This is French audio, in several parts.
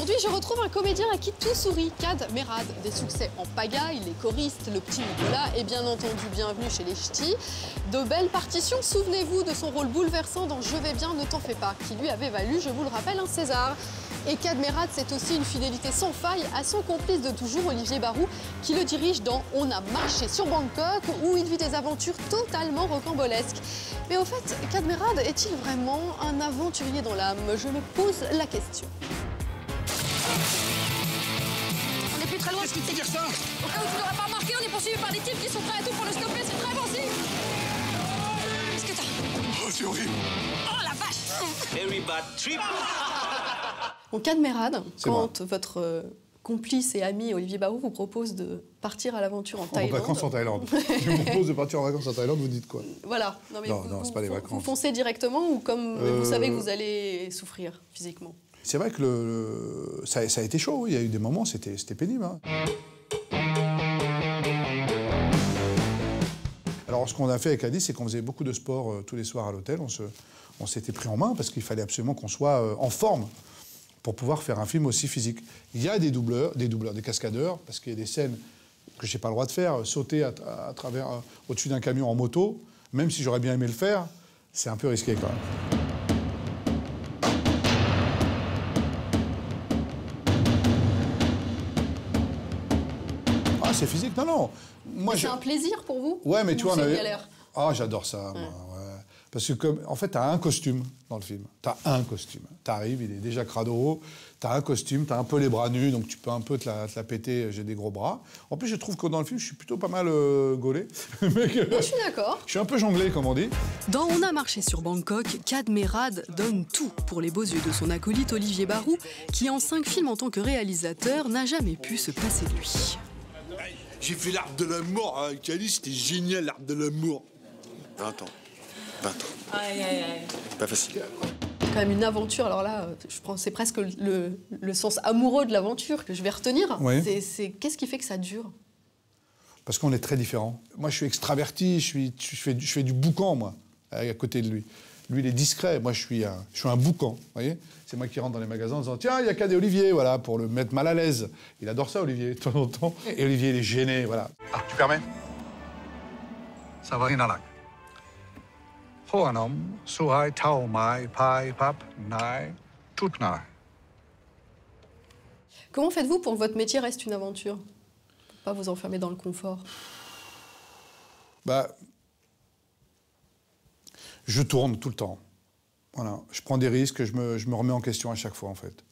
Aujourd'hui, je retrouve un comédien à qui tout sourit, Kad Merad. Des succès en pagaille, les choristes, le petit Nicolas et bien entendu bienvenue chez les Ch'tis. De belles partitions, souvenez-vous de son rôle bouleversant dans Je vais bien, ne t'en fais pas, qui lui avait valu, je vous le rappelle, un César. Et Kad Merad, c'est aussi une fidélité sans faille à son complice de toujours, Olivier Barou, qui le dirige dans On a marché sur Bangkok, où il vit des aventures totalement rocambolesques. Mais au fait, Kad Merad est-il vraiment un aventurier dans l'âme? Je me pose la question. On n'est plus très loin. Qu'est-ce qui te fait dire ça? Au cas où tu n'aurais pas remarqué, on est poursuivi par des types qui sont prêts à tout pour le stopper. C'est très bon signe. Qu'est-ce que t'as? Oh, c'est horrible. Oh la vache! Very bad trip. Au Kad Merad, quand votre complice et ami Olivier Barou vous propose de partir à l'aventure en Thaïlande... En vacances en Thaïlande. Je me propose de partir en vacances en Thaïlande, vous dites quoi? Voilà. Non, mais non, c'est pas les vacances. Vous foncez directement ou comme vous savez que vous allez souffrir physiquement? C'est vrai que ça a été chaud, il y a eu des moments, c'était pénible. Hein. Alors, ce qu'on a fait avec Adi, c'est qu'on faisait beaucoup de sport tous les soirs à l'hôtel. On s'était pris en main parce qu'il fallait absolument qu'on soit en forme pour pouvoir faire un film aussi physique. Il y a des cascadeurs, parce qu'il y a des scènes que je n'ai pas le droit de faire, sauter à travers, au-dessus d'un camion en moto, même si j'aurais bien aimé le faire, c'est un peu risqué quand même. Ah, c'est physique? Non, non. C'est un plaisir pour vous? Ouais, mais tu vois, on avait... galère. Ah, j'adore ça, moi, ouais. Parce que, en fait, t'as un costume dans le film. T'as un costume. T'arrives, il est déjà crado, t'as un costume, t'as un peu les bras nus, donc tu peux un peu te la péter, j'ai des gros bras. En plus, je trouve que dans le film, je suis plutôt pas mal gaulé. Je suis d'accord. Je suis un peu jonglé, comme on dit. Dans On a marché sur Bangkok, Kad Merad donne tout pour les beaux yeux de son acolyte Olivier Barou, qui en 5 films en tant que réalisateur n'a jamais pu se passer de lui. J'ai fait l'Arbre de l'amour avec Cali, c'était génial l'Arbre de l'amour. 20 ans. 20 ans. Aïe, aïe, aïe. Pas facile. C'est quand même une aventure. Alors là, je pense c'est presque le sens amoureux de l'aventure que je vais retenir. Oui. Qu'est-ce qui fait que ça dure? Parce qu'on est très différents. Moi, je suis extraverti, je fais du boucan, moi, à côté de lui. Lui, il est discret. Moi, je suis un boucan, vous voyez. C'est moi qui rentre dans les magasins en disant « Tiens, il y a Kad et Olivier », voilà, pour le mettre mal à l'aise. Il adore ça, Olivier, de temps en temps. Et Olivier, il est gêné, voilà. Ah, tu permets? Ça va, Inalang. Hoanom, Suhai, Tao, Mai, Pai, Pap, Nai, Tutnai. Comment faites-vous pour que votre métier reste une aventure? Pour pas vous enfermer dans le confort? Bah, je tourne tout le temps. Voilà. Je prends des risques, je me remets en question à chaque fois, en fait.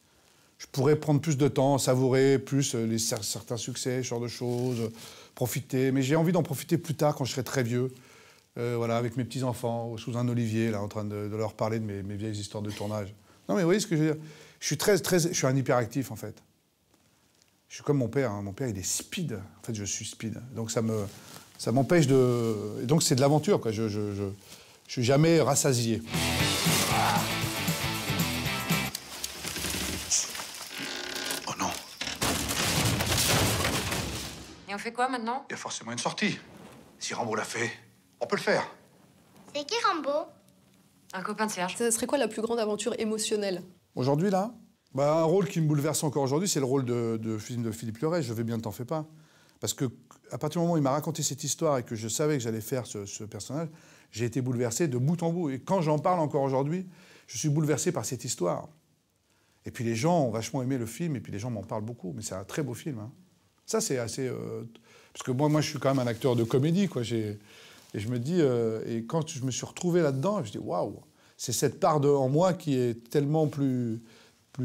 Je pourrais prendre plus de temps, savourer plus certains succès, ce genre de choses, profiter. Mais j'ai envie d'en profiter plus tard, quand je serai très vieux. Voilà, avec mes petits-enfants, sous un olivier, là, en train de leur parler de mes vieilles histoires de tournage. Non, mais vous voyez ce que je veux dire? Je suis un hyperactif, en fait. Je suis comme mon père. Hein. Mon père, il est speed. En fait, je suis speed. Donc, ça m'empêche de... Et donc, c'est de l'aventure, quoi. Je suis jamais rassasié. Oh non, Et on fait quoi maintenant? il y a forcément une sortie. Si Rambo l'a fait, on peut le faire. C'est qui Rambo? Un copain de Serge. Ça serait quoi la plus grande aventure émotionnelle? Aujourd'hui, là, un rôle qui me bouleverse encore aujourd'hui, c'est le rôle de film de Philippe Leray, Je vais bien, ne t'en fais pas. Parce que à partir du moment où il m'a raconté cette histoire et que je savais que j'allais faire ce personnage, j'ai été bouleversé de bout en bout. Et quand j'en parle encore aujourd'hui, je suis bouleversé par cette histoire. Et puis les gens ont vachement aimé le film, et puis les gens m'en parlent beaucoup. Mais c'est un très beau film. Hein. Ça, c'est assez... Parce que moi, je suis quand même un acteur de comédie, quoi. Et je me dis... et quand je me suis retrouvé là-dedans, je me dis, waouh, c'est cette part en moi qui est tellement plus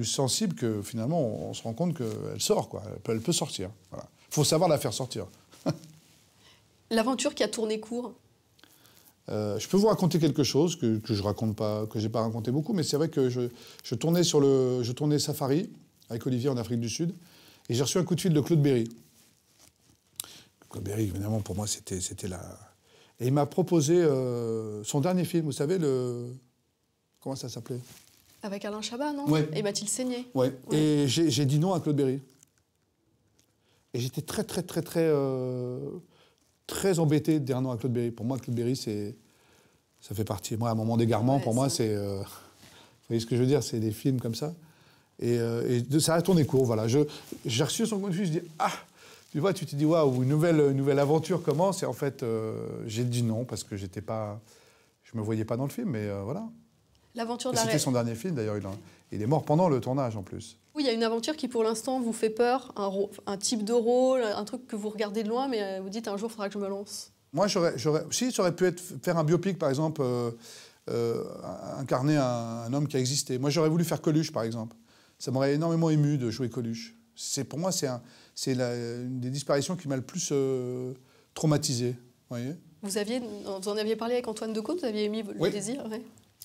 sensible que finalement, on se rend compte qu'elle sort, quoi. Elle peut sortir. Voilà. Faut savoir la faire sortir. L'aventure qui a tourné court? Je peux vous raconter quelque chose que je raconte pas, que j'ai pas raconté beaucoup, mais c'est vrai que je tournais Safari avec Olivier en Afrique du Sud, et j'ai reçu un coup de fil de Claude Berry. Claude Berry, évidemment, pour moi, c'était la... Et il m'a proposé son dernier film, vous savez, comment ça s'appelait? Avec Alain Chabat, non? Ouais. Et Mathilde Seigné. Ouais. Et j'ai dit non à Claude Berry. Et j'étais très embêté de dire non à Claude Berry. Pour moi, Claude Berry, ça fait partie. Moi, à un moment d'égarement, pour moi, c'est... vous voyez ce que je veux dire? C'est des films comme ça. ça a tourné court, voilà. J'ai reçu son coup de fil, je dis « Ah !» Tu vois, tu te dis « Waouh, une nouvelle aventure commence ». Et en fait, j'ai dit non, parce que je me voyais pas dans le film, mais voilà. L'aventure C'était son dernier film, d'ailleurs. Il est mort pendant le tournage, en plus. Oui, il y a une aventure qui, pour l'instant, vous fait peur, un type de rôle, un truc que vous regardez de loin, mais vous dites un jour, il faudra que je me lance. Moi, ça aurait pu faire un biopic, par exemple, incarner un homme qui a existé. Moi, j'aurais voulu faire Coluche, par exemple. Ça m'aurait énormément ému de jouer Coluche. Pour moi, c'est une des disparitions qui m'a le plus traumatisé. Voyez. Vous en aviez parlé avec Antoine Decaunes, vous aviez émis le désir, ouais.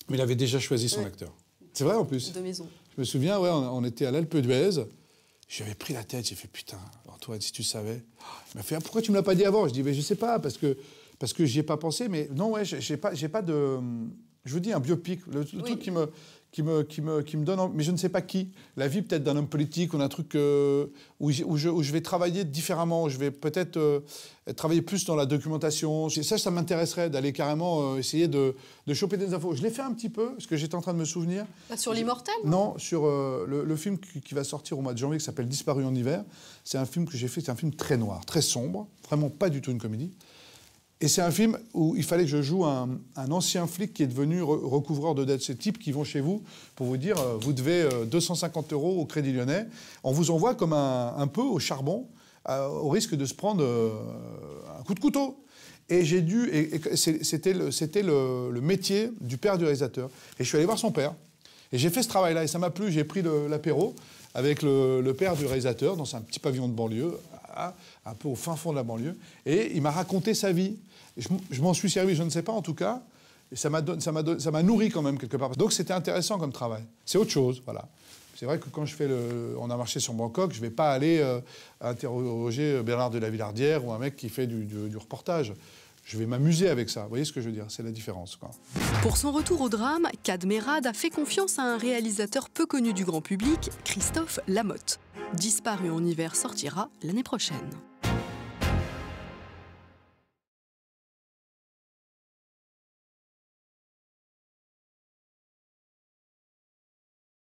Mais il avait déjà choisi son acteur. C'est vrai, en plus. De maison. Je me souviens, on était à l'Alpe d'Huez. J'avais pris la tête, j'ai fait putain, Antoine, si tu savais. Il m'a fait pourquoi tu me l'as pas dit avant? Je dis mais je sais pas parce que j'y ai pas pensé. Mais non j'ai pas de. Je vous dis un biopic, le truc qui me donne, mais je ne sais pas qui. La vie peut-être d'un homme politique ou d'un truc où je vais travailler différemment, où je vais peut-être travailler plus dans la documentation. Ça m'intéresserait d'aller carrément essayer de choper des infos. Je l'ai fait un petit peu, parce que j'étais en train de me souvenir. Sur l'Immortel? Non, sur le film qui va sortir au mois de janvier, qui s'appelle Disparu en hiver. C'est un film que j'ai fait, c'est un film très noir, très sombre, vraiment pas du tout une comédie. Et c'est un film où il fallait que je joue un ancien flic qui est devenu recouvreur de dettes. Ces types qui vont chez vous pour vous dire vous devez 250 € au Crédit Lyonnais. On vous envoie comme un peu au charbon, au risque de se prendre un coup de couteau. Et j'ai dû... C'était le métier du père du réalisateur. Et je suis allé voir son père. Et j'ai fait ce travail-là. Et ça m'a plu. J'ai pris l'apéro avec le père du réalisateur dans un petit pavillon de banlieue, un peu au fin fond de la banlieue. Et il m'a raconté sa vie. Et je m'en suis servi, je ne sais pas en tout cas. Et ça m'a nourri quand même quelque part. Donc c'était intéressant comme travail. C'est autre chose, voilà. C'est vrai que quand on a marché sur Bangkok, je ne vais pas aller interroger Bernard de la Villardière ou un mec qui fait du reportage. Je vais m'amuser avec ça. Vous voyez ce que je veux dire? C'est la différence, quoi. Pour son retour au drame, Kad Merad a fait confiance à un réalisateur peu connu du grand public, Christophe Lamotte. Disparu en hiver sortira l'année prochaine.